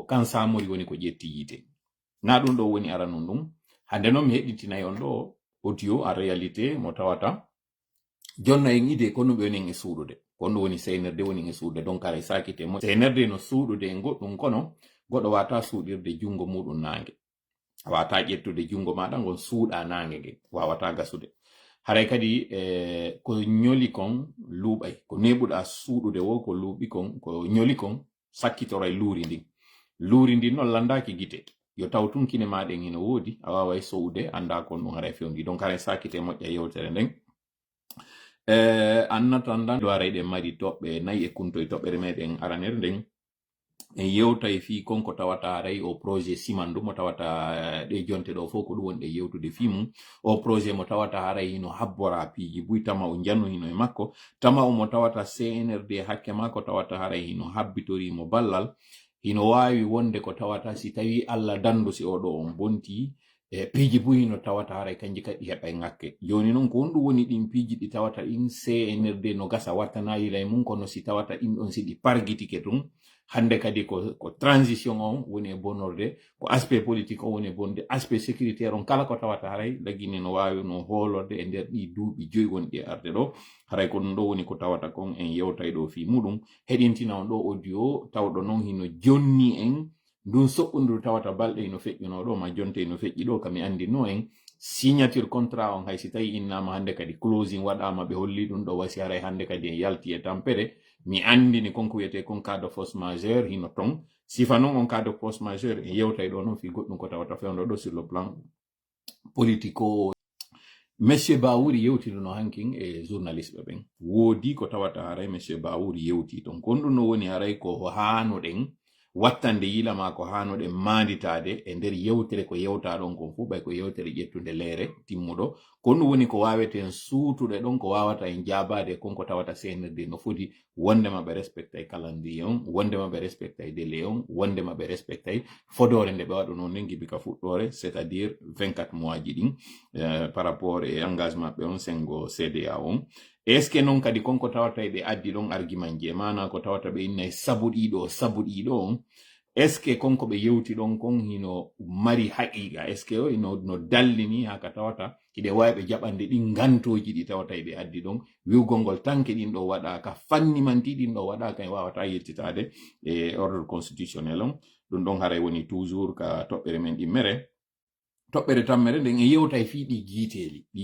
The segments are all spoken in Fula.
kansamori woni ko ƴetti yite na ɗum ɗo woni aranon ɗum hande noon mi heɗitinayi on ɗo audio en réalité mo tawata jonna en ide ko ɗum ɓe woni en e suuɗude ko ɗum woni seynerde woni e suuɗude donc ara sakite mo seynerde no suuɗude e goɗɗum kono goɗɗo wata suuɗirde jungo muɗum nangue wata ƴettude jungo maɗa ngon suuɗa nangue nge wawata gasude haray kadi ko ñoli kon luuɓay ko neɓuɗa suuɗude wo ko luuɓi kon ko ñoli kon sakkitoro e luuri ndin noon landaki gite yo taw tun kine maɗen ina woodi a wawa sowde anda kon ɗum haray fewndi donc haray sakite moƴƴa yewtere nden annatan do aray ɗen mari toɓɓe nayi e kunto e toɓɓere meɗen aranere nden en yewtay fi konko tawata haray o projet simandu mo tawata ɗe jonte ɗo fof ko ɗum woni ɗe yewtude fi mum o projet mo tawata haray hino habbora piiji buy tama o janno hino e makko tama o mo tawata CNRD hakke makko tawata haray hino habbitorimo ballal hino wawi wonde ko tawata si tawi Allah dandu si oɗo on bonti piiji buy hino tawata haray kanji kadi heɓa e ngakke joni noon ko honɗum woni ɗin piiji ɗi tawata ɗin CNRD no gasa wattanayila e mum kono si tawata ɗin ɗon si ɗi pargitike tun hande kadi ko transition on woni e bonorde ko aspect politique on woni e bonde aspect sécuritaire on kala ko tawata haray lagini no wawi no hoolorde e nder ɗi duuɓi joyi woni ɗi arde ɗo haray ko ɗum ɗo woni ko tawata kon en yewtay ɗo fi muɗum heɗintina on ɗo audio tawɗo noon hino jonni en ndun soɓɓundu tawata balɗe hino feƴƴuno ɗo ma jonte hino feƴƴi ɗo kami andino en signature contrat on hay si tawi innama hande kadi closing waɗama ɓe holli ɗum ɗo wasi haray hande kadi en yalti e tampere mi andini konko wiyete kon cas de force majeure hino ton sifa noon on cas de force majeure en yewtay ɗo noon fi goɗɗum ko tawata fewndo ɗo sur le plan politico monsieur Bawouri yewtituno hankin e journaliste ɓen woodi ko tawata haray monsieur Bawouri yewti ton kon ɗum no woni haray ko haanoɗen wattande yila ma ko hanoɗe manditade e nder yewtere ko yewta ɗon kon fu ɓay ko yewtere ƴettude leere timmuɗo kon ɗum woni ko waweten suutuɗe ɗon ko wawata en jabade konko tawata CNRD no foti wondema ɓe respecta e calendrier on wondema ɓe respecta e délai on wondema ɓe respecta e fodore nde ɓe waɗu noon nden gibi ka fuɗɗore c'est à dire 24 mois ji ɗin par rapport e engagement ɓe on sengo CDA on est ce que noon kadi konko tawata ɓe addi ɗon argument je mana ko tawata ɓe innayi sabuɗiɗo on est ce que konko ɓe yewti ɗon kon hino mari haqiqa est ce que no dallini haka tawata hiɗe wawi ɓe jaɓande ɗin gantoji ɗi tawata ɓe addi ɗon wiwgol ngol tanke ɗin ɗo waɗaka fannimanti ɗin ɗo waɗaka e wawata yettitade e ordre constitutionnel on ɗum ɗon haray woni toujours ka toɓɓere men ɗi mere toɓɓere tammere nden e yewta e fi ɗi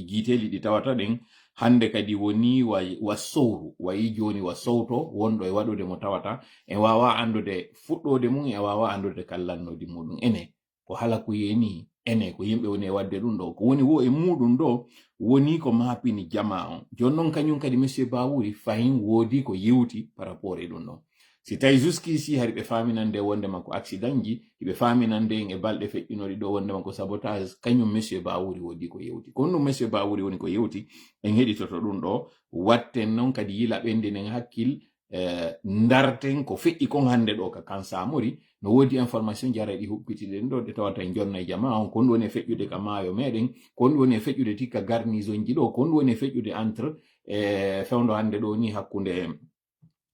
giiteli ɗi tawata ɗen hande kadi woni wa sowru wayi joni wa sowto wonɗo e waɗude mo tawata en wawa andude fuɗɗode mum e wawa andude kallannode muɗum ene ko hala ko yeni ene ko yimɓe woni e wadde ɗum ɗo ko woni wo e muɗum ɗo woni ko mapini jama on joni noon kañum kadi monsieur Bawouri fayin woodi ko yewti par rapport e ɗum ɗon si tawi jusqu'ici hari ɓe faminande wondema ko accident ji ɓe faminande en e balɗe feƴƴinoɗi ɗo wondema ko sabotage kañum monsieur Bawouri woodi ko yewti kono ɗum monsieur Bawouri woni ko yewti en heɗitoto ɗum ɗo watten noon kadi yila ɓendinen hakkil darten ko feƴƴi kon hande ɗo ka kansamori no woodi information jara ɗi huɓɓitiɗen ɗo ɗe tawata en jonna e jama on kon woni e feƴƴude ka maayo meɗen kon woni e feƴƴude tikka garnison ji ɗo kon woni e feƴƴude entre fewndo hande ɗo ni hakkunde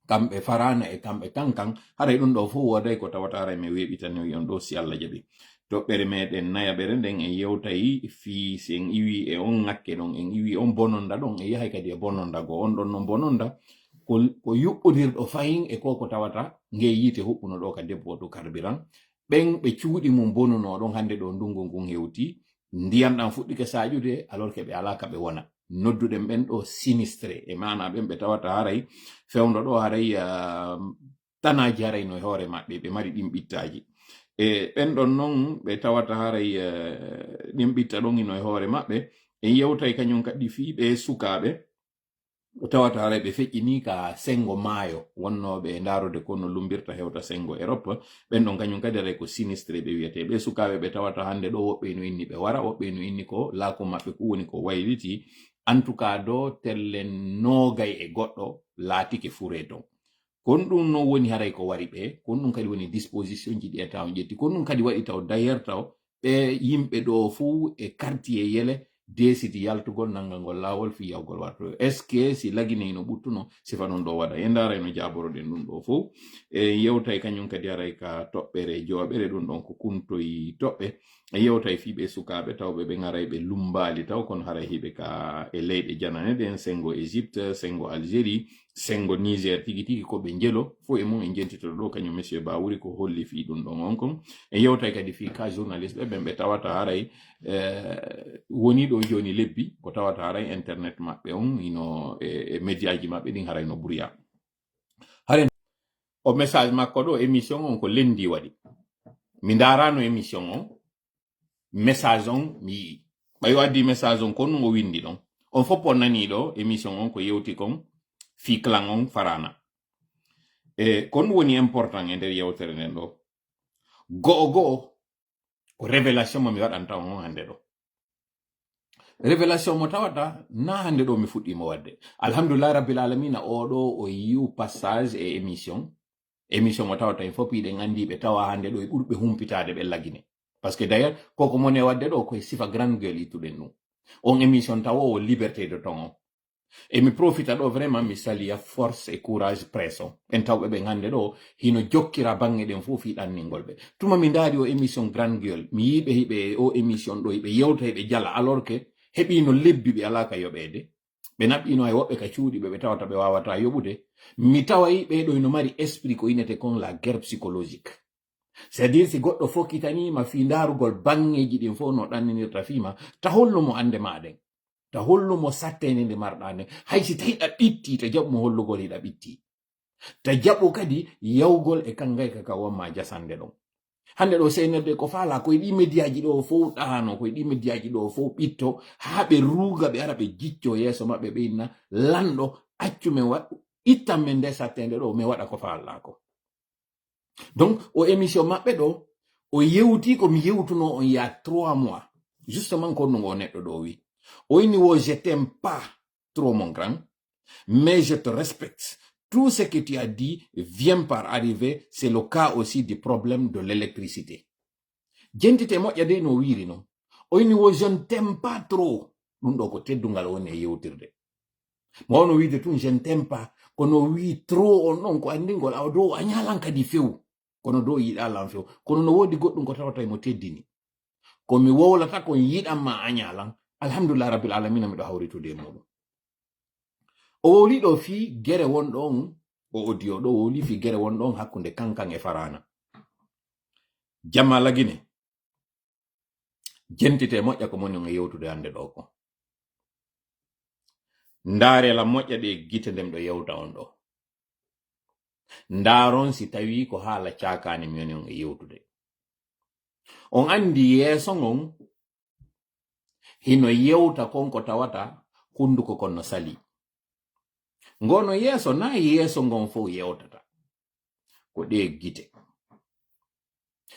kamɓe farana e kamɓe kankan haray ɗum ɗo fof woday ko tawata haray mi weɓitani on ɗo si Allah jaɓi toɓɓere meɗen nayaɓere nden en yewtayi fi si en iwi e on ŋakke ɗon en iwi on bononda ɗon e yahay kadi e bononda go on ɗon no bononda ko yuɓɓodirɗo fayin e ko tawata nge yite huɓɓuno ɗo ka debbo to carburant ɓen ɓe cuuɗi mum bonuno ɗon hande ɗo ndungu ngun hewti ndiyam ɗam fuɗɗike saƴude alors que ɓe alaka ɓe wona nodduɗen ɓen ɗo sinistre e mana ɓen ɓe tawata haray fewndo ɗo haray tanaji haray no hoore maɓɓe ɓe mari ɗin ɓittaji e ɓen ɗon noon ɓe tawata haray ɗin ɓitta ɗon ino e hoore maɓɓe en yewtay kañum kadi fi ɓe sukaɓe tawata haray ɓe feƴƴini ka sengo maayo wonnoɓe ndarude kono lumbirta hewta sengo Europe ɓen ɗon kañum kadi aray ko sinistre ɓe wiyete ɓe sukaɓe ɓe tawata hande ɗo woɓɓe no inni ɓe wara woɓɓe no inni ko laako maɓɓe ko woni ko wayliti en tout cas do telle nogay e goɗɗo laatike fure ton kon ɗum no woni haray ko wari ɓe kon ɗum kadi woni disposition ji ɗi e taw ƴetti kon ɗum kadi waɗi taw d'ailleurs taw ɓe yimɓe ɗo fuu e quartier yele desiti yaltugol nangangol lawol fi yawgol warto est ce que si lagine no buttuno sifa non do wada e ndara no jaboroden dum do fo e yewtay kanyum kadi aray ka tobbere jobere dum don ko kuntoy tobbe e yewtay fibe sukabe tawbe be ngaray be lumbali taw kon hara hibe ka e leyde janane den sengo Egypte sengo Algérie sengo Niger tigi ko be njelo fo e mum en jentito do kanyum monsieur ba wuri ko holli fi dum don onkon e yewtay kadi fi ka journaliste be tawata haray woni do joni lebbi ko tawata haray internet mabbe on ino e mediaji mabbe din haray no buriya haren o message makko do émission on ko lendi wadi mi darano émission on message on mi bayo addi message on kon ngo windi don on foppo nani do émission on ko yewti kon fi clan on farana e kon woni important e der yewtere nen do go ko révélation mo mi wadanta on hande do révélation mo tawata na hande do mi fuddi mo wadde alhamdulillah rabbil alamin o do o yiu passage e émission mo tawata en fopi de ngandi be tawa hande do e burbe humpitade be lagine parce que d'ailleurs koko mo ne wadde do ko sifa grande gueule ituden nu on émission tawo o liberté de ton e mi profita do vraiment mi salia force et courage presso en tawbe be ngande do hino jokkira bange den fofi danningol be tuma mi ndari o émission grande gueule mi yibe hibe o émission do be yewta be jala alors que hebi no lebbi be alaka yobede be nabino ay wobbe ka ciudi be tawata be wawata yobude mi tawai be do no mari esprit ko inete kon la guerre psychologique c'est-à-dire si goddo fokitani ma fi ndarugol bangeji din fo no danninirta fima ta hollo mo ande maden ta hollo mo sattene nde mardane haysi tayda bitti ta jabbo mo hollugol hida bitti ta jabbo kadi yawgol e kangay kaka wamma jasande don hande do senede ko fala ko di mediaji do fo dano ko di mediaji do fo bitto habe ruga be arabe jiccio yeso mabbe be inna lando accume wa ittamme nde sattende do me wada ko fala ko donc o émission mabbe do o yewti ko mi yewtuno on ya 3 mois justement ko no neddo do wi o ini wo je t'aime pas trop mon grand mais je te respecte. Tout ce que tu as dit vient par arriver. C'est le cas aussi du problème de l'électricité. Jentite mo yade no wiri no. O ini wo je ne t'aime pas trop. Nundo ko teddungal woni yewtirde. Mo no wide tun je ne t'aime pas. Kono wi trop on non ko andingol awdo anyalan kadi few. Kono do yida lan few. Kono no wodi goddum ko tawata mo teddini. Ko mi wowlata ko yidam ma anyalan. Alhamdulillah rabbil alamin mi do hawritude mo. O woli do fi gere wondon o audio do woli fi gere wondon hakkunde kankan e farana jamma lagine jentite moƴƴa ko moni ngi yewtude hande do ko ndare la moƴƴa de gite dem do yewta on do ndaron si tawi ko hala caakani mi woni ngi yewtude on andi yeso ngon hino yewta konko tawata hunduko konno sali ngono yeso na yeso ngon fo yewtata ko de gite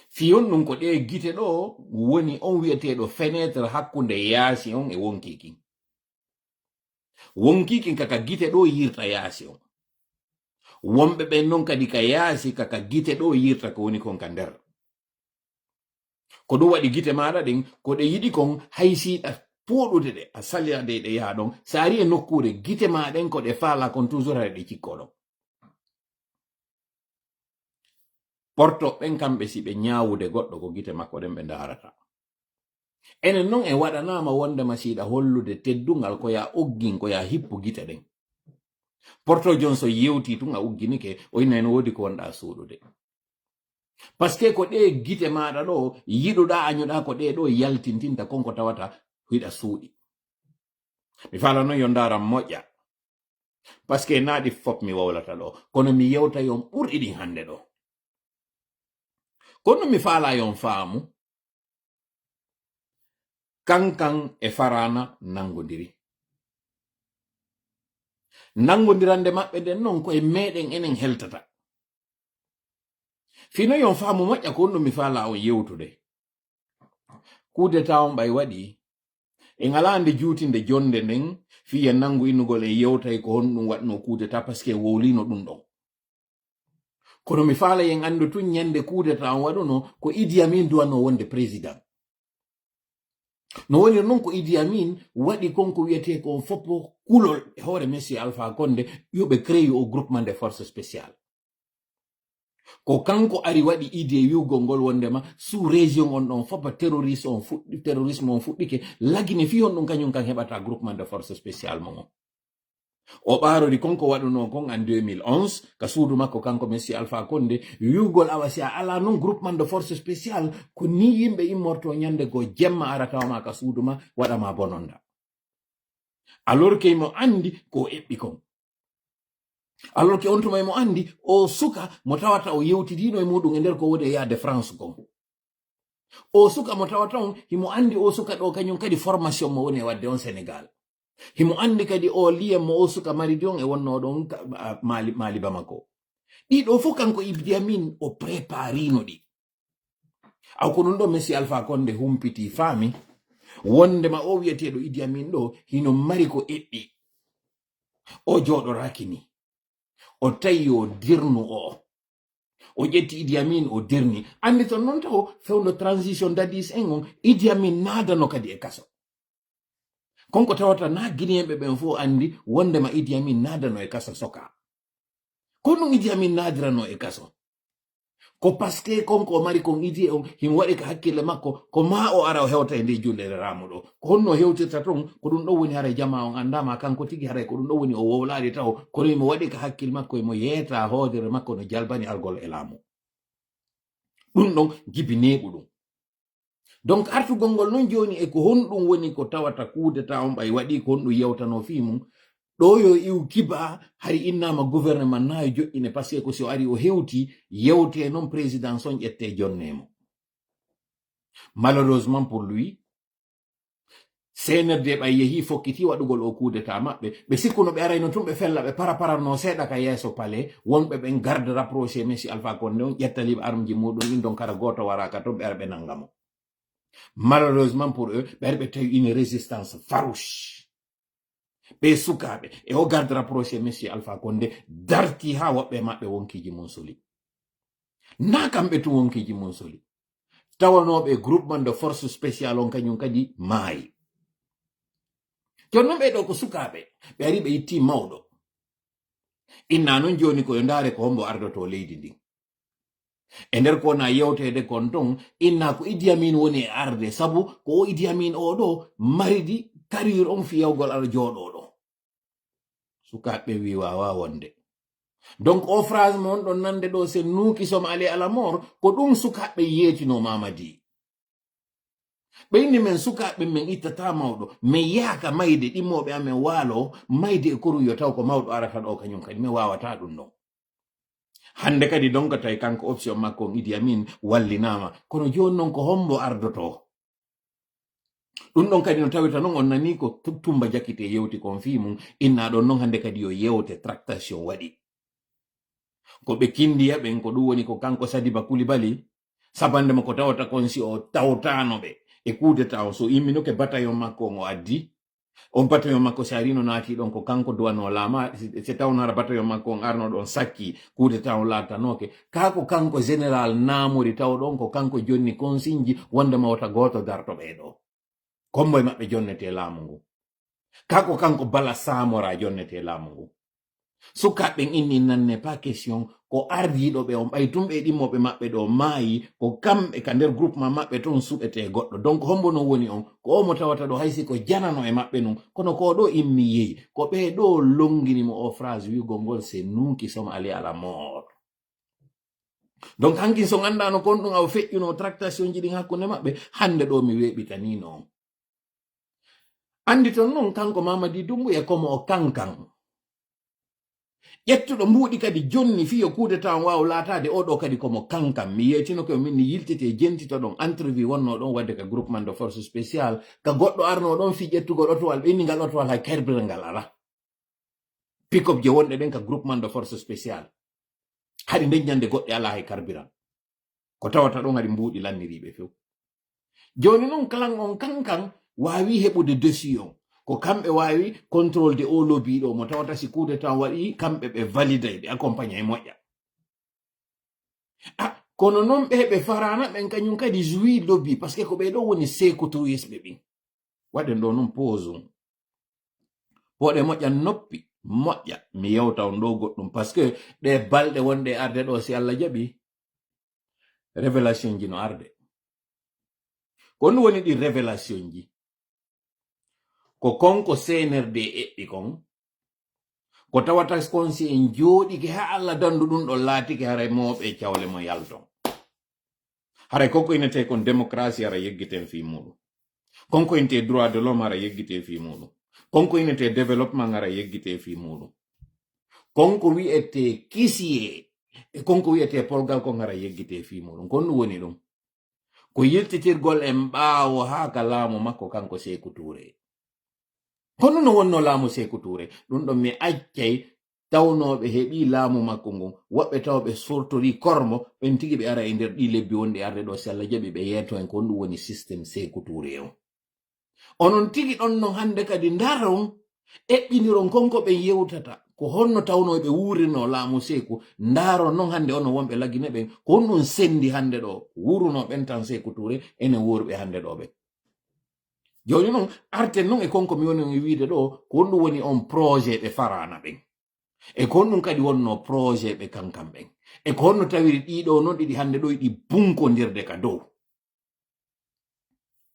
fiyon nun ko de gite do woni on wiete do fenêtre hakkunde yaasi on e wonkikin kaka gite do yirta yaasi on wombe be non kadi ka yaasi kaka gite do yirta ko woni kon kander ko do wadi gite maada din ko de yidi kon haysi da podude de asalia de ya don sari e nokkure gite ma den ko de fala kon toujours de cikkolo porto ben kambe si be nyaawude goddo ko gite makko den be ndarata enen non e wadana ma wonde masida hollude teddungal ko ya oggin ko ya hippu gite den porto jonso yewti tunga ugginike o ina en wodi ko wonda suudude parce que ko de gite maada do yiduda anyuda ko de do yaltintinta konko tawata huida suudi mi fala no yondara moƴƴa parce que naadi fop mi wawlata do kono mi yewta yon ɓurɗi ɗin hande do kono mi fala yon faamu kankan e farana nangodirande maɓɓe den non koye meɗen enen heltata fino yon faamu moƴƴa ko mi fala on yewtude kude tawon ɓay waɗi en alande juutinde jonde nden fiya nangu innugol e yewtay ko honɗum waɗno kudeta parce que wowlino ɗum ɗon kono mi faala yen andu tun ñande kudeta on waɗuno ko Idi Amin duwanno wonde président no woni non ko Idi Amin waɗi konko wiyete ko foppo kulol e hoore Messi Alpha Condé yoɓe créé o groupement de force spéciale ko kanko ari waɗi idée wiwgol ngol wondema sous région on ɗon foppa terrorisme on fuɗɗike lagine fi on ɗum kañum kan heɓata groupement de force spéciale mo o ɓaarori konko waɗuno kon en 2011 ka suudu makko kanko Messi Alpha Condé wiwgol awa si a ala non groupement de force spéciale ko ni yimɓe immorto ñande go jemma aratawma ka suudu ma waɗama bononda alors que mo andi ko eɓɓi kon alors que on tuma mo andi o suka mo tawata o yewtidino e muɗum e nder ko woni yaade France kon o suka mo tawata on himo andi o suka ɗo kañum kadi formation mo woni e wadde on Sénégal himo andi kadi o liyam mo o suka mari dion e wonno ɗon mali Bamako ɗiɗo fof kanko Idi Amin o préparino ɗi aw ko ɗum ɗo Messi Alpha Condé humpiti faami wondema o wiyeteɗo Idi Amin ɗo hino mari ko eɓɓi o jooɗoraki ni o tawi o dirnu o ƴetti Idi Amin o dirni andi ton noon taw fewndo transition dadis en on Idi Amin naadano kadi e kaso konko tawata na guinéenɓe ɓen fof andi wondema Idi Amin naadano e kaso soka ko ɗum Idi Amin naadirano e kaso ko paske konko o mari kon Idi on himo waɗi ka hakkille makko ko ma o ara o hewta e nde julde ramu ɗo ko honno hewtirta ton ko ɗum ɗo woni haray jama on andama kanko tigi haray ko ɗum ɗo woni o wowlaɗi taw kono imo waɗi ka hakkille makko emo yeeta hoodere makko no jalbani argol e laamu ɗum ɗon jibi neeɓu ɗum donc artugol ngol noon joni e ko honɗum woni ko tawata kudeta on ɓay waɗi ko honɗum yewtano fi mum ɗo yo iw kiba hari innama gouvernement nayo joƴƴine par ce que ko si o ari o hewti yewte noon président son ƴette jonnemo malheureusement pour lui CNRD ɓay yeehi fokkiti waɗugol o kudeta maɓɓe ɓe sikkuno ɓe arayno tun ɓe fella ɓe paraparanno seeɗa ka yeeso palais wonɓe ɓen garde rapproché Messi Alpha Condé on ƴettaliɓe armji muɗum ɗin ɗon kara goto waraka toon ɓe ara ɓe nangamo malheureusement pour eux ɓe ari ɓe tawi une résistance farouche ɓe sukaɓe e o garde rapproché Messi Alpha Condé darti ha woɓɓe maɓɓe wonkiji mum soli na kamɓe tu wonkiji mum soli tawanoɓe groupement de force spéciale on kañum kadi maayi jon noon ɓeɗo ko sukaɓe ɓe ari ɓe itti mawɗo inna noon joni koyo ndaare ko hombo ardoto leydi ndin e nder ko na yewtede kon ton inna ko Idi Amin woni e arde sabu ko o Idi Amin o ɗo maridi carrière on fiyawgol ara jooɗo ɗo sukaɓe wi wawa wonde donc o phrase mon ɗon nande ɗo se nuuki Somali à la mort ko ɗum sukaɓe yeetino Mamadi ɓe inni men sukaɓe men ittata mawɗo min yaaka mayde ɗimmoɓe amen waalo mayde e koruyo taw ko mawɗo arata ɗo kañum kadi min wawata ɗum ɗon hande kadi donc tawi kanko option makko on Idi Amin wallinama kono joni noon ko hombo ardoto ɗum ɗon kadi no tawita noon on nani ko tumba jakkite yewti kon fi mum inna ɗon noon hande kadi yo yewte tractation waɗi ko ɓe kindiya ɓen ko ɗum woni ko kanko Sadiba Coulibaly sabande mo ko tawata kon si o tawtanoɓe e kudeta o so imminoke bataillon makko on o addi on bataillon makko si arino naati ɗon ko kanko duwano laama si tawnara bataillon makko on arno ɗon sakki kudeta on laatanoke kako kanko général namori taw ɗon ko kanko jonni consigne wondema wota goto darto ɓeɗo kombo e maɓɓe jonnete laamu ngu kako kanko Bala Samora jonnete laamu ngu sukaɓen inni nanne pas question ko ardiɗo ɓe on ɓay tumɓe ɗimmoɓe maɓɓe ɗo maayi ko kamɓe ka nder groupement maɓɓe toon suɓete goɗɗo donc hombo no woni on ko omo tawata ɗo haysi ko janano e maɓɓe nun kono ko ɗo immi yeeyi ko ɓe ɗo longinimo o phrase wigol ngol c'est nous qui sommes allés à la mort donc hanki so gandano kon ɗum aw feƴƴuno tractation ji ɗin hakkunde maɓɓe hande ɗo mi weɓitanino on andi ton noon kanko Mamadi Doumbouya komo o kankan ƴettuɗo mbuuɗi kadi jonni fiyo kudeta on wawa laatade oɗo kadi komo kankan mi yeytino ko min yiltite jentito ɗon entrevue wonno ɗon wadde ka groupement de force spéciale ka goɗɗo arno ɗon fi ƴettugol otowal ɓennigal otowal hay carburant ngal ala pick-up je wonɗe ɗen ka groupement de force spéciale haɗi nden ñande goɗɗe ala hay carburant ko tawata ɗon haɗi mbuuɗi lanniriɓe few joni noon kalan on kankan wawi heɓude décision ko kamɓe wawi contrôle de o lobby ɗo mo tawata si coup d'état waɗi kamɓe ɓe valide ɓe accompagne e moƴƴa kono noon ɓe farana ɓen kañum kadi jouir lobby par ce que ko ɓe ɗo woni secoutorisme ɓin waɗen ɗo non pause poɗe moƴƴan noppi moƴƴa mi yewta on ɗo goɗɗum par ce que ɗe balɗe wonɗe arde ɗo si Allah jaɓi révélation ji no arde ko ɗum woni ɗi révélation ji ko konko senerde eɓɓi kon ko tawata kon si en jooɗike ha Allah dandu ɗum ɗo laatike haray moɓe cawle mo yalton haray konko inete kon démocratie ara yeggiten fi muɗum konko inte droit de l'homme ara yeggite fi muɗum konko inete développement ara yeggite fi muɗum konko wi'ete kisiye e konko wi'ete polgal kon ara yeggite fi muɗum kon ɗum woni ɗum ko yiltitirgol en ɓaawo haa ka laamu makko kanko Sékou Touré kono no wonno laamu Sékou Touré ɗum ɗon mi accay tawnoɓe heɓi laamu makko ngon woɓɓe tawɓe sortori kormo ɓen tigi ɓe ara e nder ɗi lebbi wonɗi arde ɗo si Allah jaɓi ɓe yeeto en kon ɗum woni systéme Sékou Touré on onon tigi ɗon no hande kadi ndaron eɓɓiniron konko ɓe yewtata ko honno tawnoɓe wuurino laamu Sékou ndaron non hande ono wonɓe lagine ɓen ko honɗum sendi hande ɗo wuruno ɓen tan Sékou Touré ene worɓe hande ɗo ɓe joni noon arten noon e konko mi woni wiide ɗo ko honɗum woni on projet ɓe farana ɓen e ko honɗum kadi wonno projet ɓe kankam ɓen e ko honno tawiri ɗiɗo noon ɗiɗi hande ɗo yiɗi bunkodirde ka dow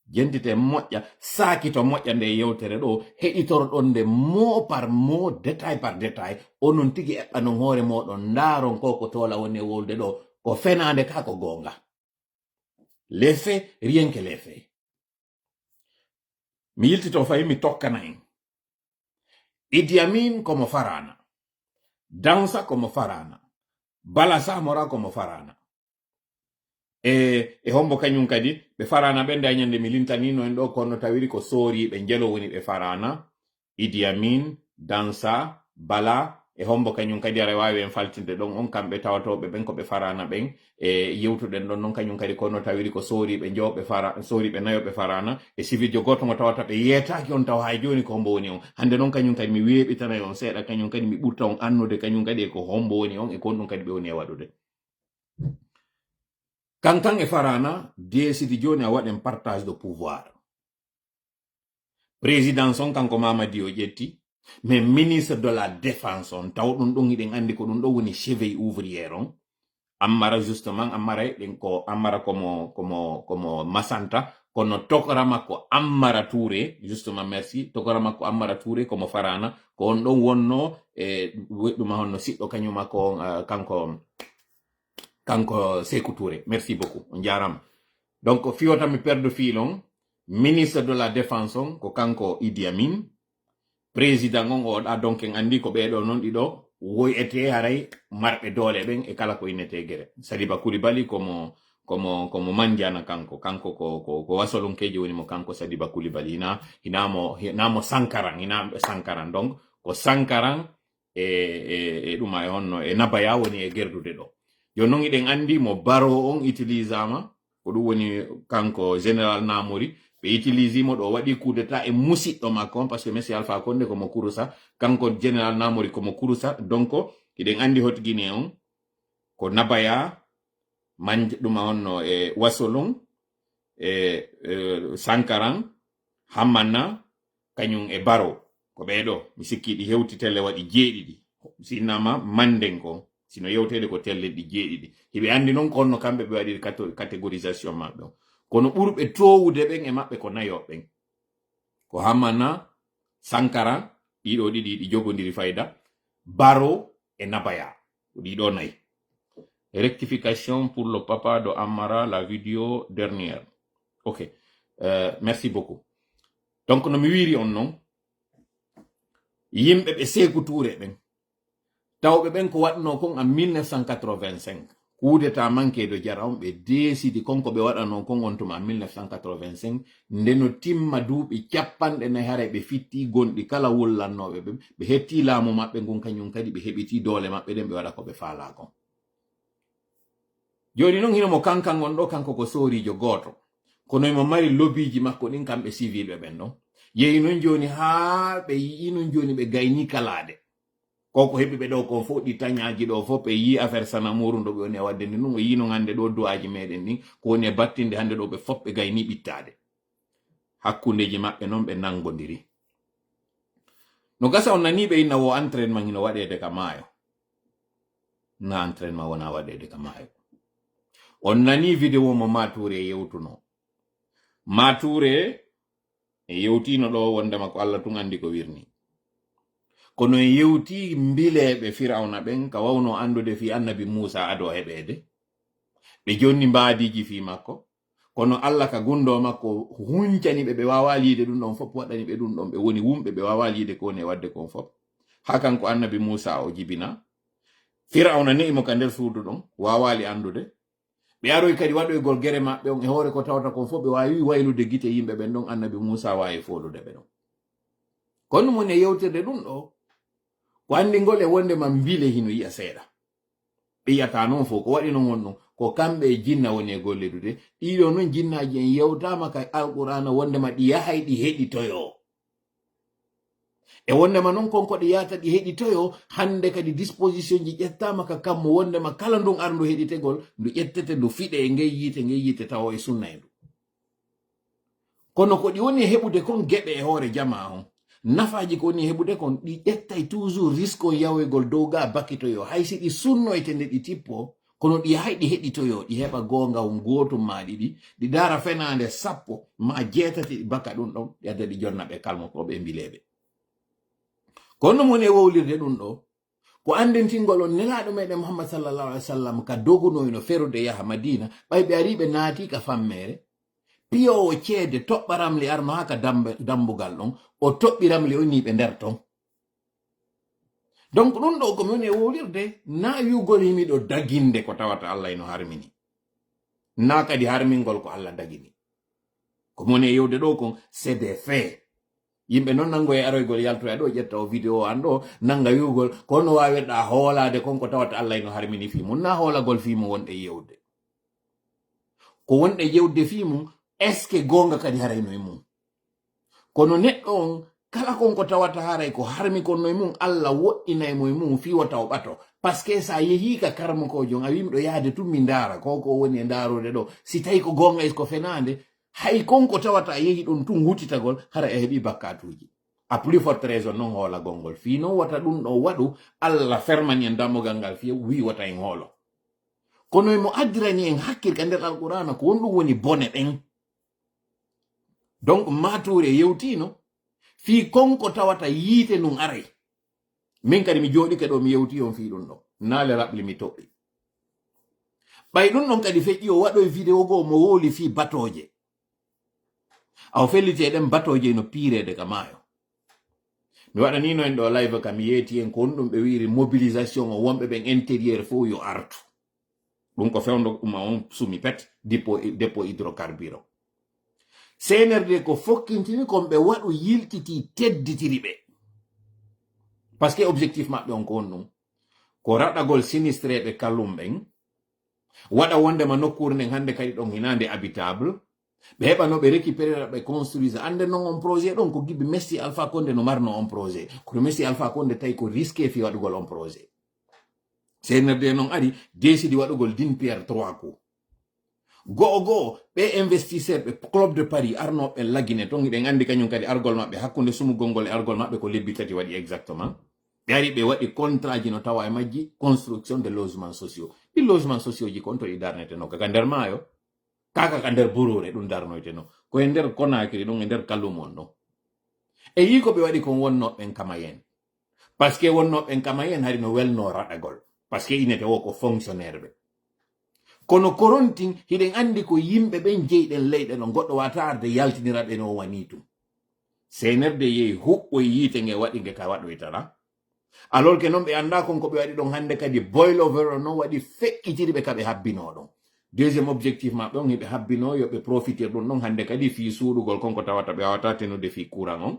jentite moƴƴa saakito moƴƴa nde yewtere ɗo heɗitorɗon nde mot par mot détail par détail onon tigi eɓɓanon hoore moɗon ndaaron ko tola woni e wolde ɗo ko fenande ka ko gonga les faits rien que les faits mi yiltito fayi mi tokkana en Idi Amin komo farana Dansa komo farana Bala Samora komo farana e hombo kañum kadi ɓe farana ɓe nda ñande mi lintanino en ɗo kono tawiri ko soori ɓe jelo woni ɓe farana Idi Amin Dansa Bala e hombo kañum kadi ara wawi en faltinde ɗon on kamɓe tawatoɓe ɓen ko ɓe farana ɓen e yewtuɗen ɗon non kañum kadi kono tawiri ko sooriɓe jewɓe sooriɓe nayoɓe farana e civiljo goto mo tawata ɓe yeetaki on taw hay joni ko hombo woni on hande noon kañum kadi mi weeɓitanayi on seeɗa kañum kadi mi ɓurta on annude kañum kadi e ko hombo woni on e kon ɗum kadi ɓe woni e waɗude kankan e farana desidi joni a waɗen partage de pouvoir présidence on kanko Mamadi o ƴetti mais ministre de la défense on taw ɗum ɗon hiɗen andi ko ɗum ɗo woni cheville ouvrière on ammara justement ammara ɗen ko ammara komo masanta kono tokora makko Ammara Touré justement merci tokora makko Ammara Touré komo farana ko on ɗon wonno e weɗɗuma honno siɗɗo kañum makko kanko Sékou Touré merci beaucoup on jarama donc fiyota mi perde filon ministre de la défense on ko kanko Idi Amin président on oɗa donc en andi ko ɓeɗo non ɗiɗo woyete haray marɓe doole ɓen e kala ko innete guere Sadiba Coulibaly komo mandiana kanko ko wasolonkeji woni mo kanko Sadiba Coulibaly hinamo Sankaran donc ko Sankaran e ɗuma e honno e Nabaya woni e gerdude ɗo joni noon iɗen andi mo Baro on utilisama ko ɗum woni kanko général Namori ɓe utilise mo ɗo waɗi coup d'état e musiɗɗo makko on par ce que Messi Alpha Condé komo kurusa kanko général Namori komo kurusa donc iɗen andi hot Guinée on ko Nabaya ɗuma honno e Wasolon e Sankaran Hamana kañum e Baro ko ɓeɗo mi sikki ɗi hewti telle waɗi jeeɗiɗi sinnama manden ko sino yewtede ko telle ɗi jeeɗiɗi hiɓe andi noon ko honno kamɓe ɓe waɗi catégorisation maɓɓe o kono ɓurɓe towude ɓen e maɓɓe ko nayoɓen ko Hamana Sankara ɗiɗo ɗiɗi ɗi jogodiri fayda Baro e Nabaya ɗiɗo nayi rectification pour le papa de Ammara la vidéo dernière ok merci beaucoup donc no mi wiri on noon yimɓe ɓe Sékou Touré ɓen tawɓe ɓen ko waɗno kon en 1985 coup d'état manqué jara on ɓe desidi konko ɓe waɗano kon on tuma en 1985 ndeno timma duuɓi capanɗe nayi hare ɓe fitti gonɗi kala wullannoɓe ɓen ɓe hetti laamu maɓɓe ngon kañum kadi ɓe heɓiti doole maɓɓe ɗen ɓe waɗa ko ɓe faala kon joni noon hino mo kankan on ɗo kanko ko soorijo goto kono mo mari lobbyji makko ɗin kamɓe civil ɓe ɓen ɗon yehi noon joni haa ɓe yii noon joni ɓe gayni kalaade koko heɓi ɓe ɗo kon fof ɗi tañaji ɗo fof ɓe yi affaire Sanamuru ɗo ɓe woni e wadde ndi ɗum o yino hande ɗo duwaji meɗen ɗin ko woni e battinde hande ɗo ɓe fof ɓe gayni ɓittade hakkundeji maɓɓe non ɓe nangodiri no gasa on nani ɓe inna wo entraînement ino waɗede ka maayo na entraînement wona waɗede ka maayo on nani vidéo mo mature yewtuno mature yewtino ɗo wondema ko Allah tun andi ko wirni kono yewti mbileɓe firawna ɓen ka wawno andude fi annabi Musa ado heɓede ɓe jonni mbaadiji fi makko kono Allah ka gundo makko huncani ɓe wawa liide ɗum ɗon fop waɗani ɓe ɗum ɗon ɓe woni wumɓe ɓe wawa liide ko woni wadde kon fop ha kanko annabi Musa o jibina firawna ne'imo ka nder suudu ɗon wawali andude ɓe aroy kadi waɗoygol gere maɓɓe on e hoore ko tawata kon fop ɓe wawi waylude gite yimɓe ɓen ɗon annabi Musa wawi folude ɓe ɗon kono mon e yewtirde ɗum ɗo ko anndingol e wondema mbile hino yi'a seeɗa ɓe yiyata noon fof ko waɗi non won ɗum ko kamɓe e jinna woni e golledude ɗiɗo noon jinnaji en yewtama ka alqur'ana wondema ɗi yahay ɗi heɗitoyo e wondema noon konko ɗi yahata ɗi heɗitoyo hande kadi disposition ji ƴettama ka kammo wondema kala ndun arndu heɗitegol ndu ƴettete ndu fiɗe e ngey yite tawa e sunna e ndu kono ko ɗi woni e heɓude kon geɓe e hoore jama on nafaji ko woni heɓude kon ɗi ƴettay toujours risque on yawoygol dow ga bakkitoyo haysi ɗi sunnoyte nde ɗi tippo kono ɗi yahay ɗi heɗitoyo ɗi heɓa gonga on gotum ma ɗiɗi ɗi dara fenande 10 ma 7 ɗi bakka ɗum ɗon ɗi adda ɗi jonna ɓe kalmotoɓe mbileɓe kono mon e wowlirde ɗum ɗo ko andentingol on nelaɗo meɗen Muhammad sallallahu alaihi wasallam ka dogunoyno ferude yaha Madina ɓay ɓe ari ɓe naati ka fammere piyowo ceede toɓɓa ramli arno ha ka dambugal ɗon o toɓɓi ramli o niɓe nder ton donc ɗum ɗo komi woni e wowlirde na wiugol yimiɗo daginde ko tawata Allah ino harmini na kadi harmingol ko Allah dagini komi woni e yewde ɗo kon c'est des faits yimɓe noon nango e aroygol yaltoya ɗo ƴetta o vidéo an ɗo nanga wiugol kono wawirɗa hoolade konko tawata Allah ino harmini fi mum na hoolagol fi mum wonɗe yewde ko wonɗe yewde fi mum est ce que gonga kadi harayno e mum kono neɗɗo on kala konko tawata haray ko harmi konno e mum Allah woɗɗinaymo e mum fiwata o ɓato par ce que sa yehi ka karmakojon a wimiɗo yaade tummi ndaara koko woni e ndaarode ɗo si tawi ko gonga est ce ko fenande hay konko tawata a yehi ɗum tun hutitagol hara e heɓi bakkatuji a plus forte raison non hoola gongol fi non wata ɗum ɗo waɗu Allah fermani en dammugal ngal fiye wi wata en hoolo kono emo addirani en hakkil ka nder alqur'ana ko won ɗum woni bone ɗen donc mature yewtino fi konko tawata yiite nun aray min kadi mi jooɗike ɗo mi yewti on fi ɗum ɗo naale raɓli mi toɓɓi ɓay ɗum ɗon kadi feƴƴi o waɗoy vidéo goo mo wowli fi batoje aw fellite ɗen batoje no piirede ka maayo mi waɗanino en ɗo live kam mi yeeti en ko on ɗum ɓe wiri mobilisation o wonɓe ɓen intérieur fof yo artu ɗum ko fewndo uma on sumi pet dépôt hydrocarbure CNRD ko fokkintini kon ɓe waɗu yiltiti tedditiri ɓe par ce que objectif maɓɓe on ko on ɗum ko raɗagol sinistreɓe kallum ɓen waɗa wondema nokkure nden hande kadi ɗon hinande habitable ɓe heɓa no ɓe récupérera ɓe construise ande non on projet ɗon ko giɓe Messi Alpha Condé no marno on projet kono Messi Alpha Condé tawi ko risqué fi waɗugol on projet CNRD noon ari décidi waɗugol d'une pierre 3 coups go'o ɓe investisseur ɓe club de Paris arnoɓe lagine ton ɓe andi kañum kadi argol maɓɓe hakkunde sumugol ngol e argol maɓɓe ko lebbi tati waɗi exactement ɓe ari ɓe waɗi contrat ji no tawa e majji construction de logements sociaux ɗi logements sociaux ji kon to ɗi darneteno kaka nder maayo kaka ka nder burure ɗum darnoyteno koye nder Conakry ɗum e nder kallumon ɗon e yi ko ɓe waɗi kon wonnoɓen kamayen par ce que wonnoɓen kamayen hari no welno raɗagol par ce que inete wo ko fonctionnaire ɓe kono korontin hiɗen andi ko yimɓe ɓen jeyɗen leyɗe no goɗɗo wata arde yaltinira ɓe no wani tum CNRD yehi huɓɓoy yiite nge waɗi nge ka waɗoytara alors que noon ɓe anda kon ko ɓe waɗi ɗon hande kadi boil over noon waɗi feƴƴitiri ɓe kaɓe habbino ɗon deuxiéme objectif maɓɓe on hiɓe habbino yoɓe profitir ɗum ɗon hande kadi fi suuɗugol konko tawata ɓe wawata tenude fi courant on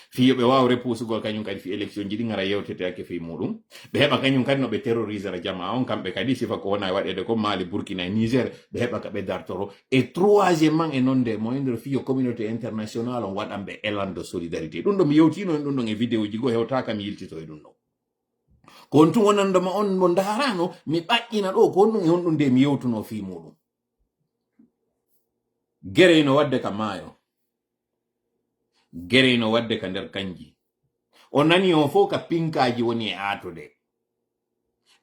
fi yoɓe wawa repusugol kañum kadi fi élection ji ɗi gara yewtete hakke fi muɗum ɓe heɓa kañum kadi no ɓe terrorisera jama on kamɓe kadi sifa ko wona waɗede ko Mali Burkina e Niger ɓe heɓa ka ɓe dartoro et troisiémement e noon de moindre fiyo communauté international on waɗan ɓe élan de solidarité ɗum ɗo mi yewtino en ɗum ɗon e vidéo ji go hewtaka mi yiltito e ɗum ɗon ko on tun wonandoma on mo darano mi ɓaƴƴina ɗo ko on ɗum e on ɗum nde mi yewtuno fi muɗum guerey no wadde ka maayo gere no wadde ka nder kanji o nani o fo ka pinkaji woni e atude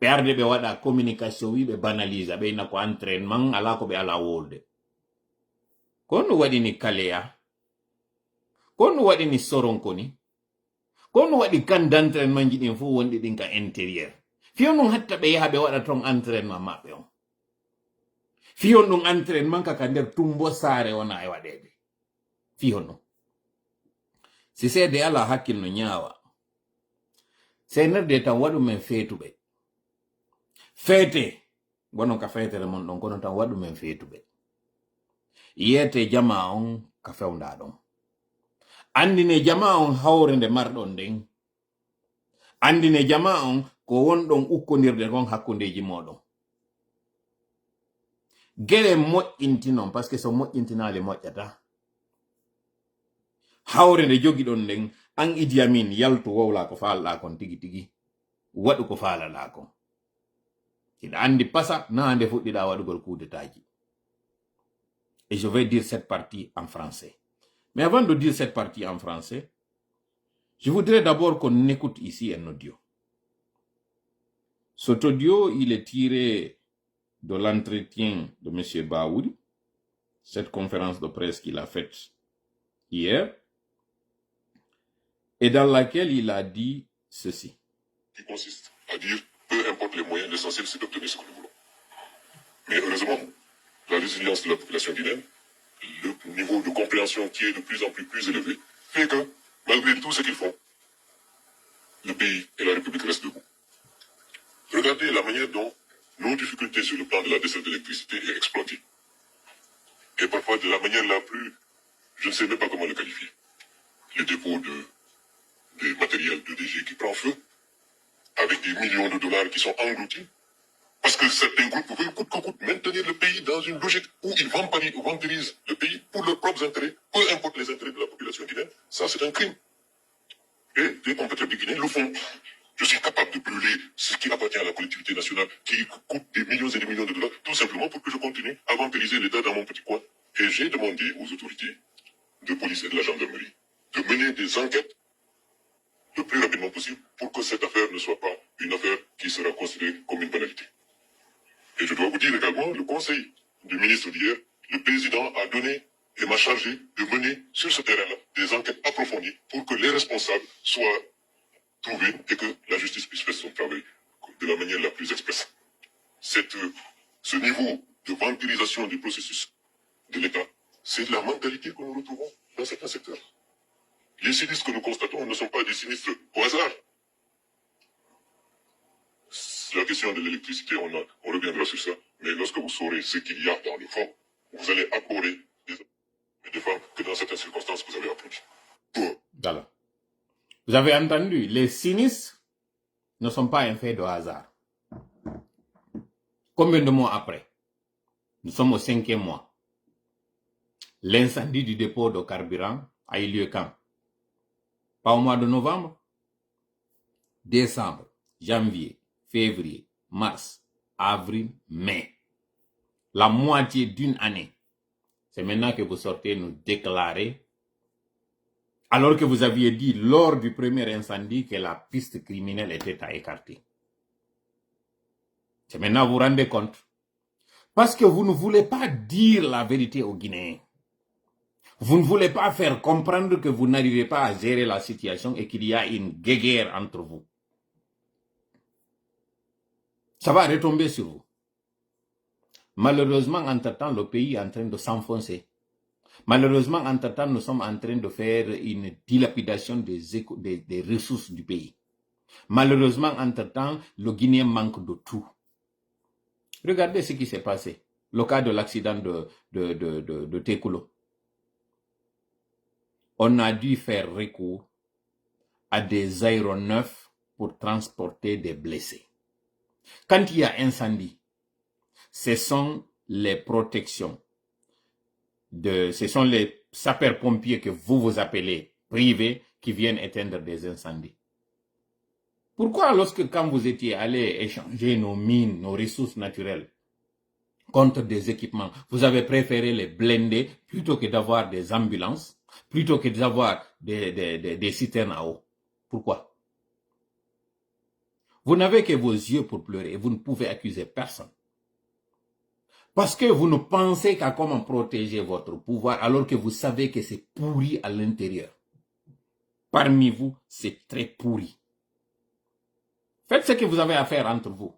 ɓe arde ɓe waɗa communication wi ɓe banalisa ɓe ina ko entraînement ala ko ɓe ala wolde ko no waɗini kaleya ko no waɗini soronkoni ko no waɗi kan d'entraînement ji ɗin fu wonɗi ɗin ka intérieur fiyon ɗum hatta ɓe yaha ɓe waɗa ton entraînement maɓɓe on fiyon ɗum entraînement kaka nder tumbo saare wona e waɗede fiyon ɗum si seede ala hakkil no ñaawa sey nerde tan waɗu men feetuɓe feete wonon ka feetere mon ɗon kono tan waɗu men feetuɓe yiyete jama on ka fewnda ɗon andine jama on hawre nde marɗon nden andine jama on ko wonɗon ukkodirde kon hakkundeji moɗon gere moƴƴinti non par ce que so moƴƴintinali moƴƴata hawre nde jogiɗon nden an Idi Amin yaltu wowla ko falɗa kon tigi tigi waɗu ko falala kon ina andi pasa na nde fuɗɗiɗa waɗugol kudetaji. Et je vais dire cette partie en français. Mais avant de dire cette partie en français, je voudrais d'abord qu'on écoute ici un audio. Cet audio, il est tiré de l'entretien de M. Baouri, cette conférence de presse qu'il a faite hier, et dans laquelle il a dit ceci. Qui consiste à dire, peu importe les moyens, l'essentiel c'est d'obtenir ce que nous voulons. Mais heureusement, la résilience de la population guinéenne, le niveau de compréhension qui est de plus en plus élevé, fait que, malgré tout ce qu'ils font, le pays et la République restent debout. Regardez la manière dont nos difficultés sur le plan de la desserte d'électricité est exploitée. Et parfois de la manière la plus, je ne sais même pas comment le qualifier. Le dépôt de matériel de DG qui prend feu, avec des millions de dollars qui sont engloutis, parce que certains groupes veulent coûte que coûte maintenir le pays dans une logique où ils vampirisent le pays pour leurs propres intérêts, peu importe les intérêts de la population guinéenne. Ça, c'est un crime. Et des compétiteurs guinéens le font. Je suis capable de brûler ce qui appartient à la collectivité nationale, qui coûte des millions et des millions de dollars, tout simplement pour que je continue à vampiriser l'État dans mon petit coin. Et j'ai demandé aux autorités de police et de la gendarmerie de mener des enquêtes le plus rapidement possible pour que cette affaire ne soit pas une affaire qui sera considérée comme une banalité. Et je dois vous dire également, le conseil du ministre d'hier, le président a donné et m'a chargé de mener sur ce terrain-là des enquêtes approfondies pour que les responsables soient trouvés et que la justice puisse faire son travail de la manière la plus expresse. Ce niveau de vampirisation du processus de l'État, c'est la mentalité que nous retrouvons dans certains secteurs. Les sinistres que nous constatons ne sont pas des sinistres au hasard. La question de l'électricité, on reviendra sur ça, mais lorsque vous saurez ce qu'il y a dans le fond, vous allez abhorrer des femmes que dans certaines circonstances vous avez applaudi. Voilà. Vous avez entendu, les sinistres ne sont pas un fait de hasard. Combien de mois après? Nous sommes au 5e mois. L'incendie du dépôt de carburant a eu lieu quand? Pas au mois de novembre, décembre, janvier, février, mars, avril, mai. La moitié d'une année. C'est maintenant que vous sortez nous déclarer, alors que vous aviez dit lors du premier incendie que la piste criminelle était à écarter. C'est maintenant que vous vous rendez compte. Parce que vous ne voulez pas dire la vérité aux Guinéens. Vous ne voulez pas faire comprendre que vous n'arrivez pas à gérer la situation et qu'il y a une guéguerre entre vous. Ça va retomber sur vous. Malheureusement, entre-temps, le pays est en train de s'enfoncer. Malheureusement, entre-temps, nous sommes en train de faire une dilapidation des ressources du pays. Malheureusement, entre-temps, le Guinéen manque de tout. Regardez ce qui s'est passé. Le cas de l'accident de Tekoulo. On a dû faire recours à des aéronefs pour transporter des blessés. Quand il y a incendie, ce sont les protections, ce sont les sapeurs-pompiers que vous appelez privés qui viennent éteindre des incendies. Pourquoi quand vous étiez allé échanger nos mines, nos ressources naturelles contre des équipements, vous avez préféré les blinder plutôt que d'avoir des ambulances plutôt que d'avoir des citernes à eau. Pourquoi? Vous n'avez que vos yeux pour pleurer et vous ne pouvez accuser personne. Parce que vous ne pensez qu'à comment protéger votre pouvoir alors que vous savez que c'est pourri à l'intérieur. Parmi vous, c'est très pourri. Faites ce que vous avez à faire entre vous.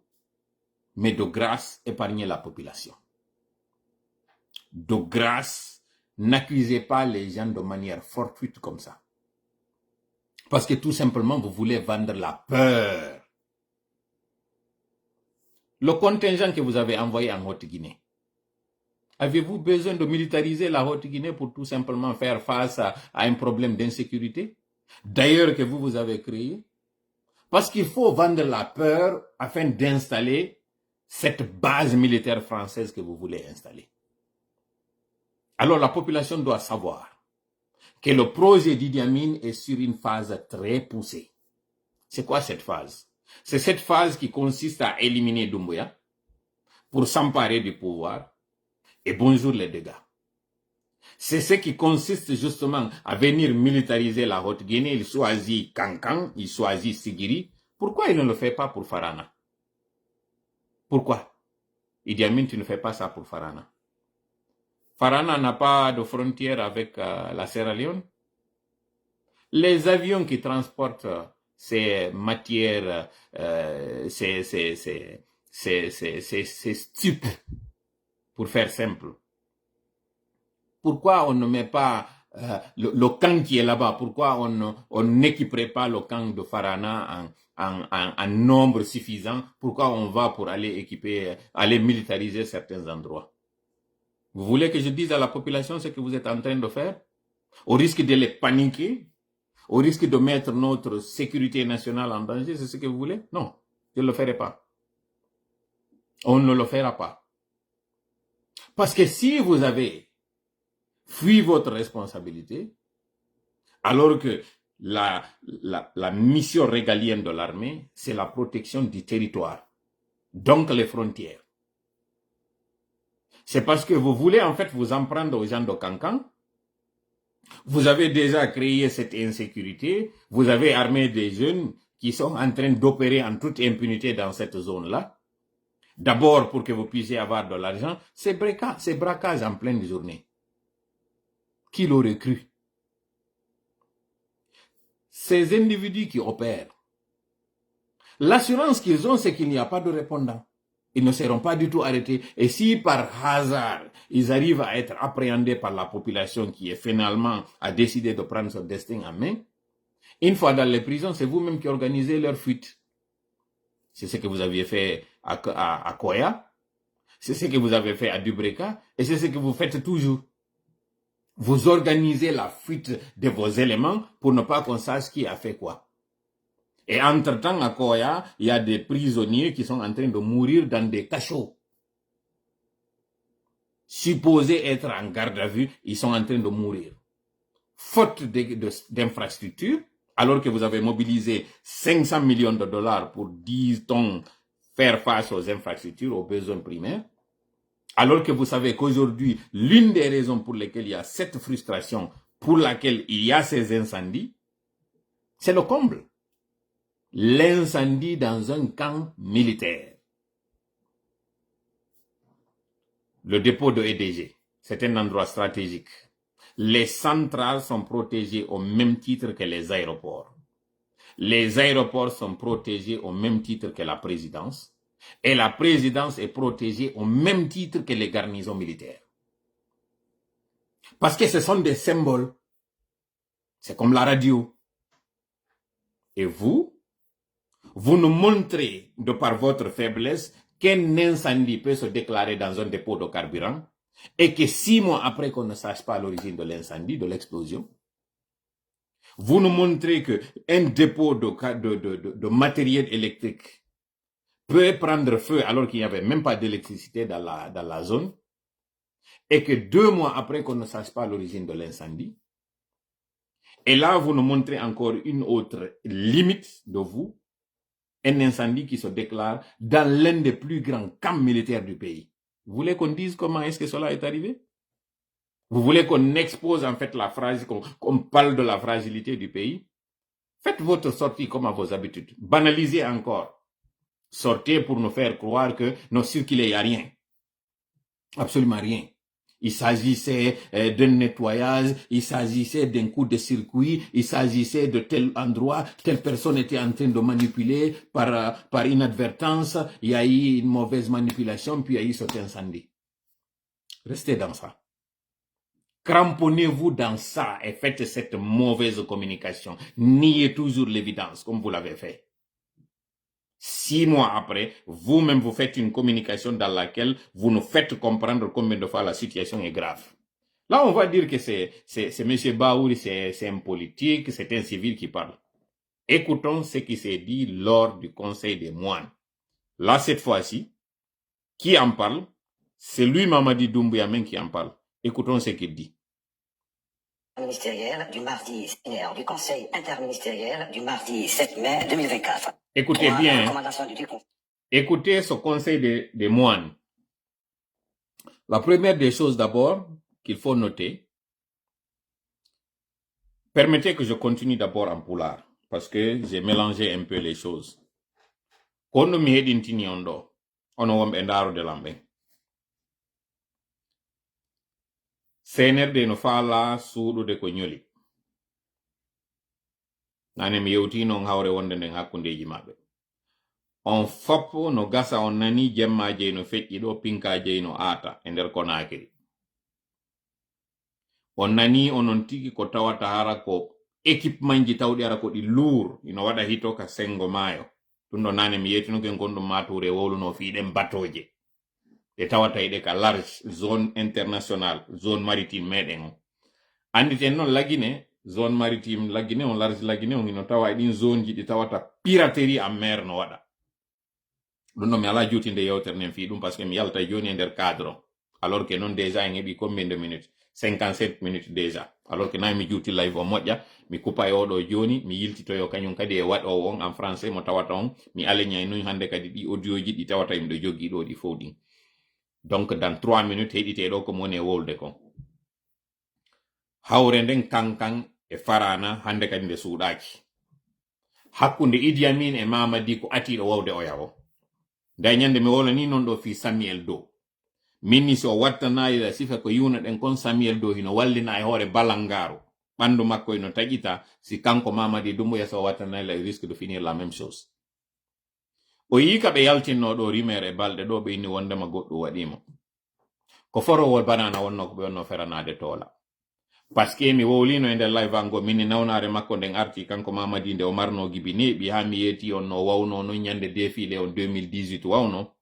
Mais de grâce, épargnez la population. De grâce, n'accusez pas les gens de manière fortuite comme ça. Parce que tout simplement, vous voulez vendre la peur. Le contingent que vous avez envoyé en Haute-Guinée, avez-vous besoin de militariser la Haute-Guinée pour tout simplement faire face à un problème d'insécurité? D'ailleurs, que vous avez créé. Parce qu'il faut vendre la peur afin d'installer cette base militaire française que vous voulez installer. Alors la population doit savoir que le projet d'Idi Amin est sur une phase très poussée. C'est quoi cette phase? C'est cette phase qui consiste à éliminer Doumbouya pour s'emparer du pouvoir et bonjour les dégâts. C'est ce qui consiste justement à venir militariser la Haute-Guinée. Il choisit Kankan, il choisit Sigiri. Pourquoi il ne le fait pas pour Farana? Pourquoi? Idi Amin, tu ne fais pas ça pour Farana. Farana n'a pas de frontière avec la Sierra Leone. Les avions qui transportent ces matières, ces stupes, pour faire simple. Pourquoi on ne met pas le camp qui est là-bas? Pourquoi on n'équiperait pas le camp de Farana en nombre suffisant? Pourquoi on va pour aller militariser certains endroits? Vous voulez que je dise à la population ce que vous êtes en train de faire? Au risque de les paniquer? Au risque de mettre notre sécurité nationale en danger? C'est ce que vous voulez? Non, je ne le ferai pas. On ne le fera pas. Parce que si vous avez fui votre responsabilité, alors que la mission régalienne de l'armée, c'est la protection du territoire, donc les frontières. C'est parce que vous voulez en fait vous en prendre aux gens de Kankan. Vous avez déjà créé cette insécurité, vous avez armé des jeunes qui sont en train d'opérer en toute impunité dans cette zone-là. D'abord pour que vous puissiez avoir de l'argent, c'est braquage en pleine journée. Qui l'aurait cru? Ces individus qui opèrent, l'assurance qu'ils ont, c'est qu'il n'y a pas de répondant. Ils ne seront pas du tout arrêtés. Et si par hasard, ils arrivent à être appréhendés par la population qui est finalement a décidé de prendre son destin en main, une fois dans les prisons, c'est vous-même qui organisez leur fuite. C'est ce que vous aviez fait à Koya, c'est ce que vous avez fait à Dubreka, et c'est ce que vous faites toujours. Vous organisez la fuite de vos éléments pour ne pas qu'on sache qui a fait quoi. Et entre-temps, à Koya, il y a des prisonniers qui sont en train de mourir dans des cachots. Supposés être en garde à vue, ils sont en train de mourir. Faute d'infrastructures, alors que vous avez mobilisé 500 millions de dollars pour, disons, faire face aux infrastructures, aux besoins primaires, alors que vous savez qu'aujourd'hui, l'une des raisons pour lesquelles il y a cette frustration, pour laquelle il y a ces incendies, c'est le comble. L'incendie dans un camp militaire. Le dépôt de EDG, c'est un endroit stratégique. Les centrales sont protégées au même titre que les aéroports. Les aéroports sont protégés au même titre que la présidence. Et la présidence est protégée au même titre que les garnisons militaires. Parce que ce sont des symboles. C'est comme la radio. Et vous nous montrez, de par votre faiblesse, qu'un incendie peut se déclarer dans un dépôt de carburant et que 6 mois après qu'on ne sache pas l'origine de l'incendie, de l'explosion, vous nous montrez qu'un dépôt de matériel électrique peut prendre feu alors qu'il n'y avait même pas d'électricité dans la zone et que 2 mois après qu'on ne sache pas l'origine de l'incendie. Et là, vous nous montrez encore une autre limite de vous, un incendie qui se déclare dans l'un des plus grands camps militaires du pays. Vous voulez qu'on dise comment est-ce que cela est arrivé? Vous voulez qu'on expose en fait la phrase, qu'on parle de la fragilité du pays? Faites votre sortie comme à vos habitudes. Banalisez encore. Sortez pour nous faire croire que non, circuler, il n'y a rien. Absolument rien. Il s'agissait d'un nettoyage, il s'agissait d'un coup de circuit, il s'agissait de tel endroit, telle personne était en train de manipuler par inadvertance, il y a eu une mauvaise manipulation, puis il y a eu cet incendie. Restez dans ça. Cramponnez-vous dans ça et faites cette mauvaise communication. Niez toujours l'évidence, comme vous l'avez fait. 6 mois après, vous-même vous faites une communication dans laquelle vous nous faites comprendre combien de fois la situation est grave. Là, on va dire que c'est M. Baouri, c'est un politique, c'est un civil qui parle. Écoutons ce qui s'est dit lors du Conseil des moines. Là, cette fois-ci, qui en parle? C'est lui, Mamadi Doumbouya, qui en parle. Écoutons ce qu'il dit. Ministériel du mardi du Conseil interministériel du mardi 7 mai 2024. Écoutez bien. Écoutez ce conseil des moines. La première des choses d'abord qu'il faut noter, permettez que je continue d'abord en poulard, parce que j'ai mélangé un peu les choses. Kono mi hedintini ondo, ono wombe ndaro de lambe. Senerde no fala suudude ko nyoli. Nane mi yewtino hawre wonde nden hakkundeji mabbe. On foppo no gasa on nani jemmaje no feƴƴi ɗo pinkaje no aata e nder Konakiri. On nani onon tigi ko tawata hara ko équipement ji tawɗi ara ko ɗi lour ino waɗa hito ka sengo maayo. Ɗum ɗo nane mi yetinoken gonɗum mature wowluno fiiɗen batoje ɗe tawata iɗe ka large zone international zone maritime meɗen o. Anditen noon lagine zone maritime lagine on large lagine on ino tawa e ɗin zone ji ɗi tawata piraterie en mer no waɗa. Ɗum ɗo mi ala jutinde yewtere nden fi ɗum parce que mi yalta joni e nder cadre alors que non déjà en heɓi combien de minutes 57 minutes déjà alors que nayi mi juuti live o moƴƴa mi kupa e oɗo joni mi yiltitoyo kañum kadi e waɗowo on en français mo tawata on mi aleña e nun hande kadi ɗi audio ji ɗi tawata yimɗo joggi ɗo ɗi fof ɗin donc dans 3 minutes heɗiteɗo ko moni e wolde kon hawre nden kankan e farana hande kadi nde suuɗaki hakkunde Idi Amin e Mamadi ko atiɗo wawde o yawo nda ñande mi wola ni non ɗo fi Samuel Doe minni so wattanayira sifa ko yuna ɗen kon Samuel Doe hino wallina e hoore balangaru ɓandu makko ino taƴita si kanko Mamadi Doumbouya so wattanayila il risque de finir la même chose o yi ka ɓe yaltinno ɗo rimer e balɗe ɗo ɓe inni wondema goɗɗo waɗimo ko forowol banana wonno ko ɓe wonno feranade toola parce que mi wowlino e nder live ango minni nawnare makko nden arti kanko Mamadi nde o marno gibi neeɓi ha mi yeeti on no wawno no ñande défilé on 2018 wawno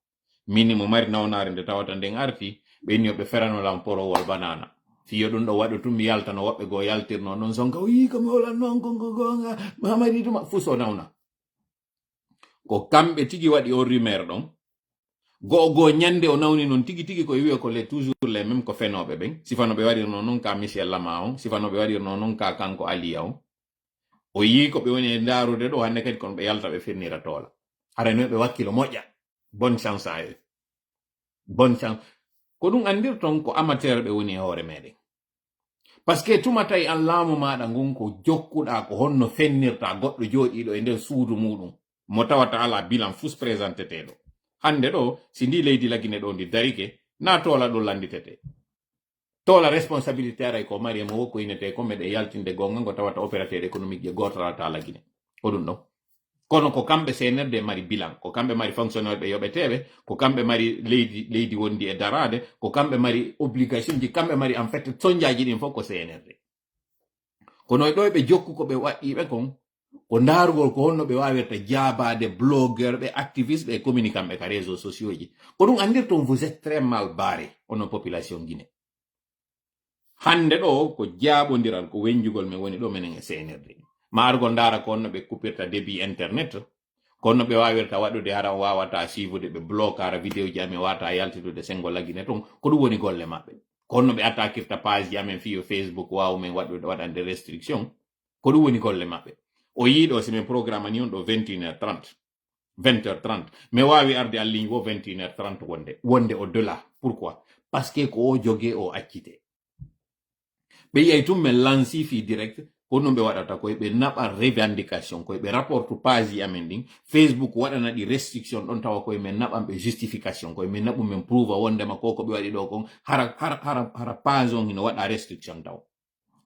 minni mo mari nawnare nde tawata nden arti ɓe inni ɓe feranolam porowol banana fiyo ɗum ɗo waɗa tum mi yalta no woɓɓe go yaltirno noon sonka o yi ko mi wolan noon konko gonga Mamadi tuma fu so nawna ko kamɓe tigi waɗi o rumeur ɗon go ñande o nawni noon tigi tigi ko wiya ko toujours les mêmes ko fenoɓe ɓen sifano ɓe waɗirno noon ka Michel Lama on sifano ɓe waɗirno noon ka kanko Aliya on o yi ko ɓe woni e ndarude ɗo hande kadi kono ɓe yalta ɓe firnira toola aranoɓe wakkilo moƴƴa bonne chance a eux bonne chance ko ɗum andirton ko amateur ɓe woni e hoore meɗen par ce que tuma tawi an laamu maɗa ngun ko jokkuɗa ko honno fennirta goɗɗo jooɗiɗo e nder suudu muɗum mo tawata ala bilan fus présenteteɗo hande ɗo si ndi leydi lagine ɗo ndi darike na toola ɗo landitete toola responsabilité aray ko mari mo wokko inete ko meɗe yaltinde gonga ngo tawata opérateur économique je gotorata lagine ko ɗum ɗo kono ko kamɓe senerde mari bilan ko kamɓe mari fonctionnaire ɓe yoɓeteɓe ko kamɓe mari leydi wondi e darade ko kamɓe mari obligation ji kamɓe mari en fait soñjaji ɗin fof ko senerde kono e ɗo ɓe jokku ko ɓe waɗɗiɓe kon ko ndaarugol ko honno ɓe wawirta jaabade blogueur ɓe activiste ɓe communiquant ɓe ka réseaux sociaux ji ko ɗum andirton vous êtes très mal barré onon population guiné hande ɗo ko jaaɓodiral ko wenjugol men woni ɗo menen e senerde maarugol ndaara ko honno ɓe coupirta débit internet ko honno ɓe wawirta waɗude hara wawata suivre ɓe bloque hara vidéo ji amen wata yaltitude sengo laggine ton ko ɗum woni golle maɓɓe ko honno ɓe attaquirta page ji amen fiyo Facebook wawumen waɗande restriction ko ɗum woni golle maɓɓe o yiiɗo si min programme ni on ɗo 21h30 20h30 mais wawi arde en ligne wo 21h30 wonde au delà pourquoi parce que ko o jogue o accite ɓe yiyay tum men lansi fi direct ko no ɓe waɗata koye ɓe naɓa revendication koye ɓe rapport page yi amen ɗin Facebook waɗana ɗi restriction ɗon tawa koye men naɓan ɓe justification koye min naɓu men prouve wondema koko ɓe waɗi ɗo kon hara page on hino waɗa restriction taw